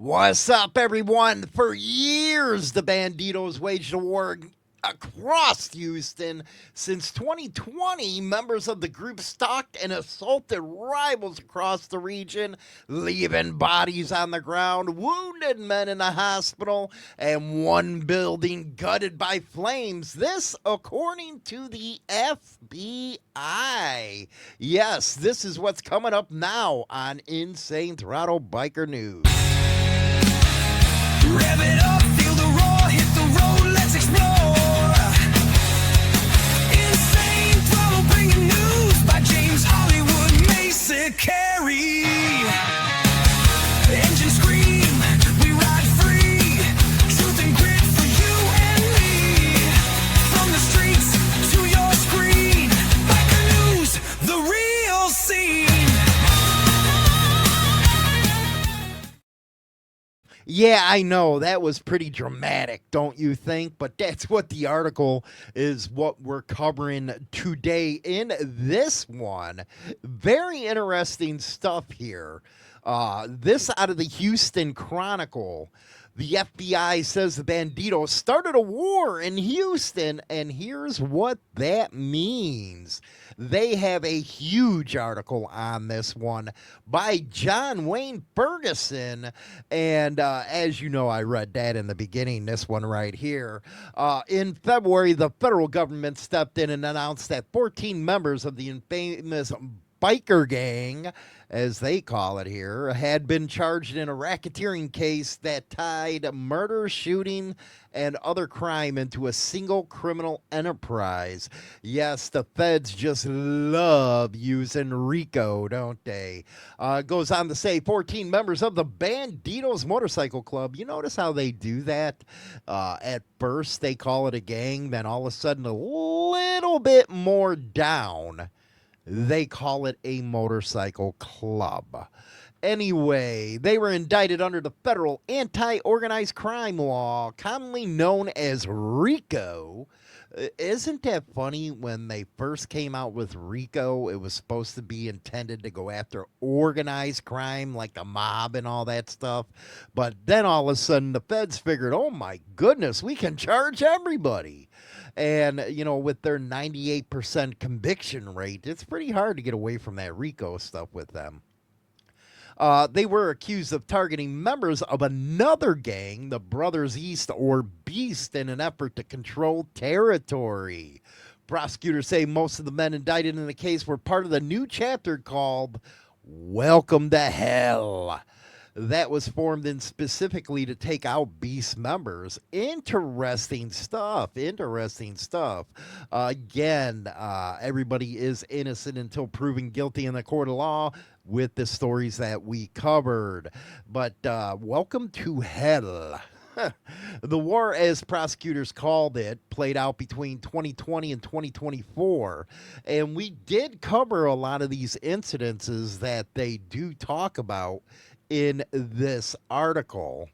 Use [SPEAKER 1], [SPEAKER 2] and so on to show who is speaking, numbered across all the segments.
[SPEAKER 1] What's up, everyone? For years, the Bandidos waged a war across Houston. Since 2020, members of the group stalked and assaulted rivals across the region, leaving bodies on the ground, wounded men in the hospital, and one building gutted by flames. This, according to the FBI. Yes, this is what's coming up now on Insane Throttle Biker News.
[SPEAKER 2] Rev it up, feel the roar, hit the road, let's explore. Insane Throttle bringing news by James Hollywood Mason Carey. Engine scream, we ride free. Truth and grit for you and me. From the streets to your screen. Biker news, the real scene.
[SPEAKER 1] Yeah, I know that was pretty dramatic, don't you think? But that's what the article is, what we're covering today in this one. Very interesting stuff here. This out of the Houston Chronicle. The FBI says the Bandidos started a war in Houston, and here's what that means. They have a huge article on this one by John Wayne Ferguson, and as you know, I read that in the beginning, this one right here. In February, the federal government stepped in and announced that 14 members of the infamous biker gang, as they call it here, had been charged in a racketeering case that tied murder, shooting, and other crime into a single criminal enterprise. Yes, the feds just love using RICO, don't they? Goes on to say 14 members of the Bandidos Motorcycle Club. You notice how they do that? At first, they call it a gang, then all of a sudden, a little bit more down, they call it a motorcycle club. Anyway, they were indicted under the federal anti-organized crime law, commonly known as RICO. Isn't that funny? When they first came out with RICO, it was supposed to be intended to go after organized crime like the mob and all that stuff. But then all of a sudden, the feds figured, oh my goodness, we can charge everybody. And, you know, with their 98% conviction rate, it's pretty hard to get away from that RICO stuff with them. They were accused of targeting members of another gang, the Brothers East or Beast, in an effort to control territory. Prosecutors say most of the men indicted in the case were part of the new chapter called Welcome to Hell. That was formed in specifically to take out Beast members. Interesting stuff. Interesting stuff. Again, everybody is innocent until proven guilty in the court of law with the stories that we covered. But welcome to hell. The war, as prosecutors called it, played out between 2020 and 2024. And we did cover a lot of these incidences that they do talk about in this article,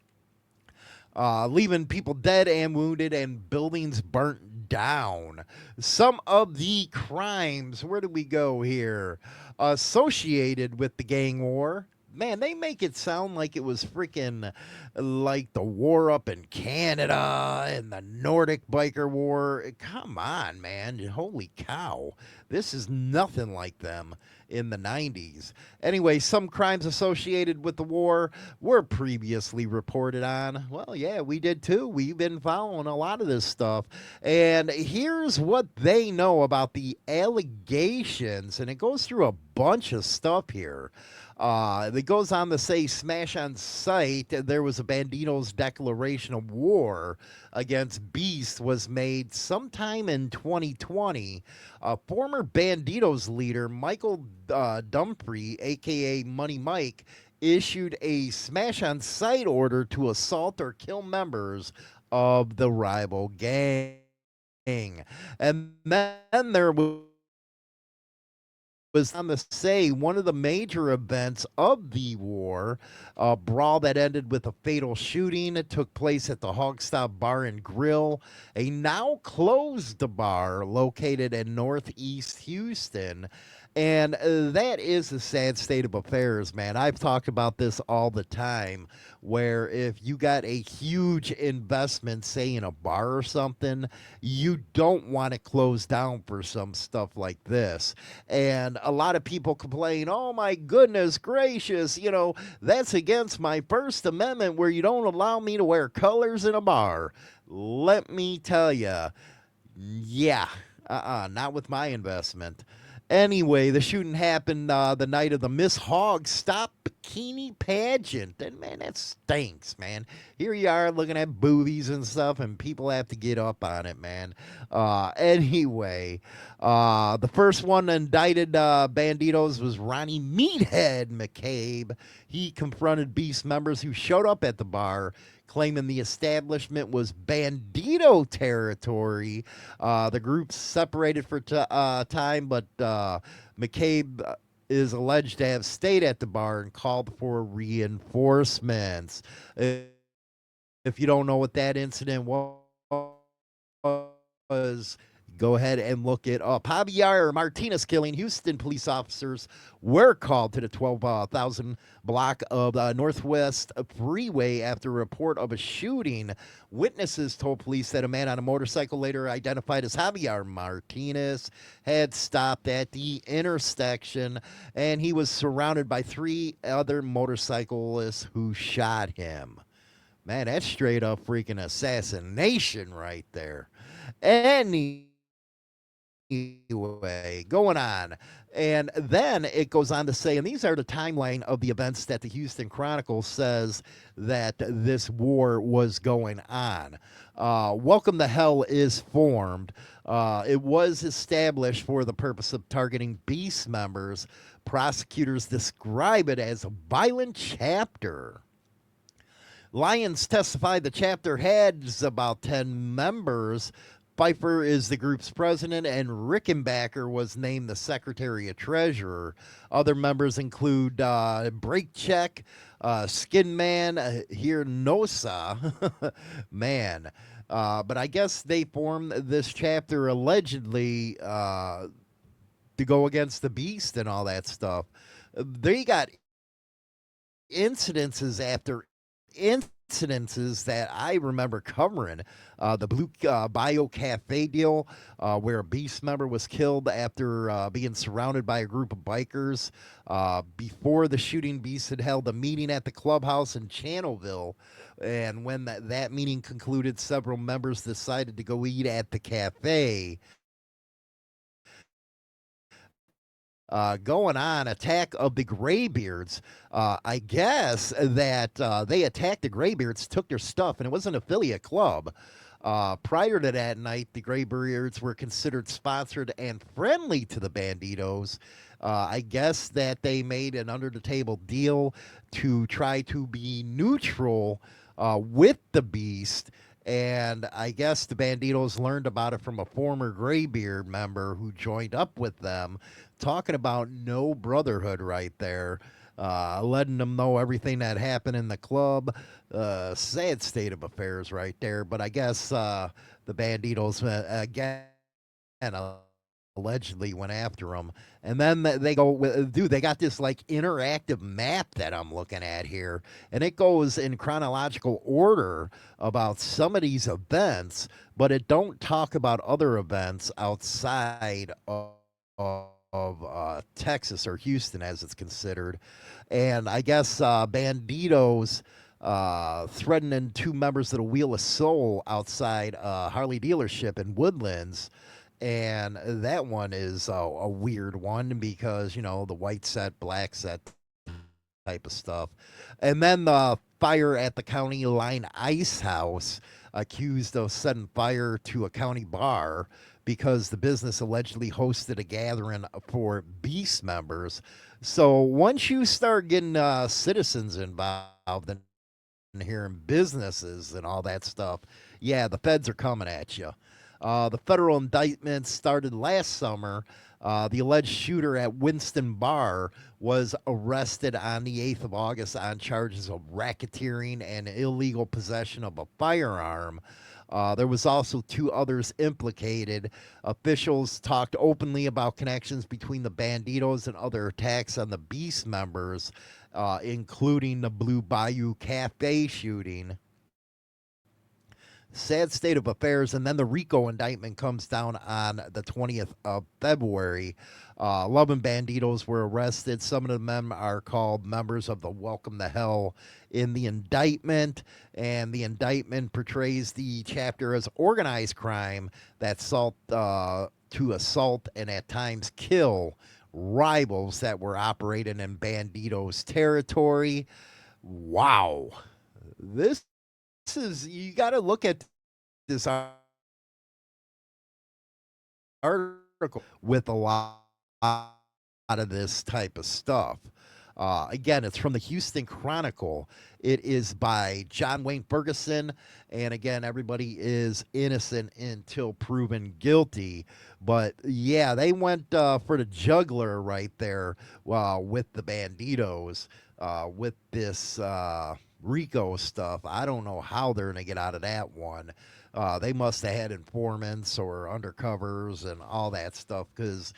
[SPEAKER 1] leaving people dead and wounded and buildings burnt down. Some of the crimes, where do we go here, associated with the gang war. Man, they make it sound like it was freaking like the war up in Canada and the Nordic biker war. Come on, man. Holy cow. This is nothing like them in the 90s. Anyway, some crimes associated with the war were previously reported on. Well, yeah, we did too. We've been following a lot of this stuff. And here's what they know about the allegations. And it goes through a bunch of stuff here. It goes on to say, smash on sight, there was a Bandidos declaration of war against Beast was made sometime in 2020. Former Bandidos leader Michael Dumfrey, a.k.a. Money Mike, issued a smash on sight order to assault or kill members of the rival gang. And then there was on to say one of the major events of the war, a brawl that ended with a fatal shooting. It took place at the Hawg Bar and Grill, a now closed bar located in northeast Houston. And that is a sad state of affairs, man. I've talked about this all the time, where if you got a huge investment, say in a bar or something, you don't want to close down for some stuff like this. And a lot of people complain, oh my goodness gracious, that's against my First Amendment where you don't allow me to wear colors in a bar. Let me tell you, yeah, not with my investment. Anyway, the shooting happened the night of the Miss Hawg Stop Bikini Pageant. And man, that stinks, man. Here you are looking at boobies and stuff, and people have to get up on it, man. Anyway, the first one indicted Bandidos was Ronnie Meathead McCabe. He confronted Beast members who showed up at the bar, claiming the establishment was Bandito territory. The group separated for time, but McCabe is alleged to have stayed at the bar and called for reinforcements. If you don't know what that incident was, go ahead and look it up. Javier Martinez killing. Houston police officers were called to the 12,000 block of the Northwest Freeway after a report of a shooting. Witnesses told police that a man on a motorcycle, later identified as Javier Martinez, had stopped at the intersection, and he was surrounded by 3 other motorcyclists who shot him. Man, that's straight up freaking assassination right there. Anyway, going on. And then it goes on to say, and these are the timeline of the events that the Houston Chronicle says that this war was going on. Welcome to Hell is formed. It was established for the purpose of targeting Beast members. Prosecutors describe it as a violent chapter. Lyons testified the chapter has about 10 members. Pfeiffer is the group's president, and Rickenbacker was named the secretary of treasurer. Other members include Brake Check, Skin Man, Hirnosa, man. But I guess they formed this chapter allegedly to go against the Beast and all that stuff. They got incidences after incidences that I remember covering. The Blue Bio Cafe deal, where a Beast member was killed after being surrounded by a group of bikers. Before the shooting, Beast had held a meeting at the clubhouse in Channelville, and when that meeting concluded, several members decided to go eat at the cafe. Going on, attack of the Graybeards. I guess that they attacked the Graybeards, took their stuff, and it was an affiliate club. Prior to that night, the Graybeards were considered sponsored and friendly to the Bandidos. I guess that they made an under-the-table deal to try to be neutral with the Beast. And I guess the Bandidos learned about it from a former Graybeard member who joined up with them, talking about no brotherhood right there, letting them know everything that happened in the club. Sad state of affairs right there. But I guess the Bandidos, again, allegedly went after them. And then they go, dude, they got this like interactive map that I'm looking at here, and it goes in chronological order about some of these events, but it don't talk about other events outside of Texas or Houston as it's considered. And I guess Bandidos threatening 2 members of the Wheel of Soul outside a Harley dealership in Woodlands. And that one is a weird one because, the white set, black set type of stuff. And then the fire at the county line ice house, accused of setting fire to a county bar because the business allegedly hosted a gathering for Beast members. So once you start getting citizens involved and hearing businesses and all that stuff, yeah, the feds are coming at you. The federal indictment started last summer The alleged shooter at Winston Bar was arrested on the 8th of August on charges of racketeering and illegal possession of a firearm. There was also 2 others implicated. Officials talked openly about connections between the Bandidos and other attacks on the Beast members, including the Blue Bayou Cafe shooting. Sad state of affairs. And then the RICO indictment comes down on the 20th of February. 11 Bandidos were arrested. Some of them are called members of the Welcome to Hell in the indictment. And the indictment portrays the chapter as organized crime that sought to assault and at times kill rivals that were operating in Bandidos territory. Wow. This is, you got to look at this article with a lot of this type of stuff. Again, it's from the Houston Chronicle. It is by John Wayne Ferguson. And again, everybody is innocent until proven guilty. But yeah, they went for the juggler right there with the Bandidos, with this RICO stuff. I don't know how they're going to get out of that one. They must have had informants or undercovers and all that stuff, because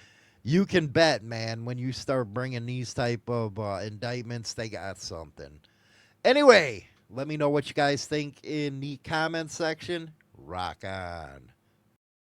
[SPEAKER 1] you can bet, man, when you start bringing these type of indictments, they got something. Anyway, let me know what you guys think in the comment section. Rock on.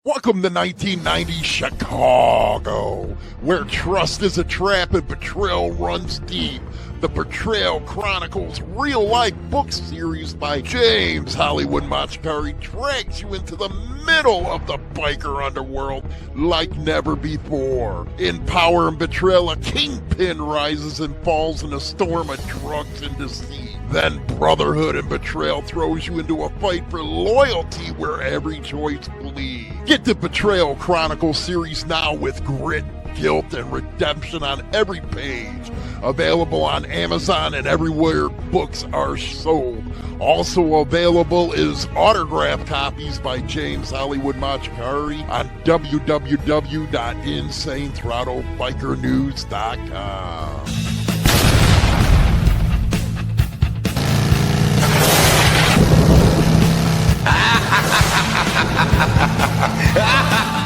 [SPEAKER 3] Welcome to 1990 Chicago, where trust is a trap and betrayal runs deep. The Betrayal Chronicles real-life book series by James Hollywood Machikari drags you into the middle of the biker underworld like never before. In Power and Betrayal, a kingpin rises and falls in a storm of drugs and deceit. Then Brotherhood and Betrayal throws you into a fight for loyalty where every choice bleeds. Get the Betrayal Chronicles series now with grit, guilt, and redemption on every page. Available on Amazon and everywhere books are sold. Also available is autographed copies by James Hollywood Machikari on www.insanethrottlebikernews.com.
[SPEAKER 2] Ha ha ha ha ha ha ha ha ha!